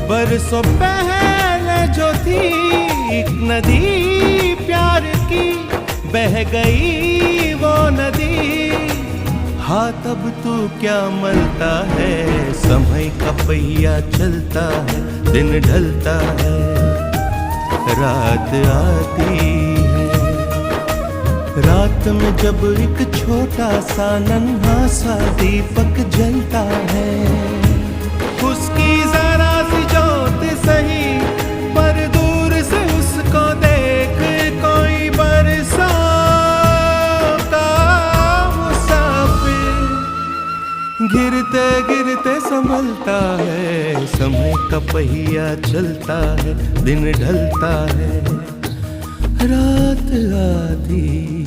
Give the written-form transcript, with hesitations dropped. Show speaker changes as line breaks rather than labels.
बरसों पहले जो थी एक नदी प्यार की, बह गई वो नदी। हाँ तब तू क्या मलता है, समय का पहिया चलता है, दिन ढलता है, रात आती है। रात में जब एक छोटा सा नन्हा सा दीपक जलता है, उसकी जरा सी ज्योत सही पर दूर से उसको देख कोई बरसों का मुसाफिर गिरते गिरते संभलता है, समय का पहिया चलता है, दिन ढलता है, रात आती।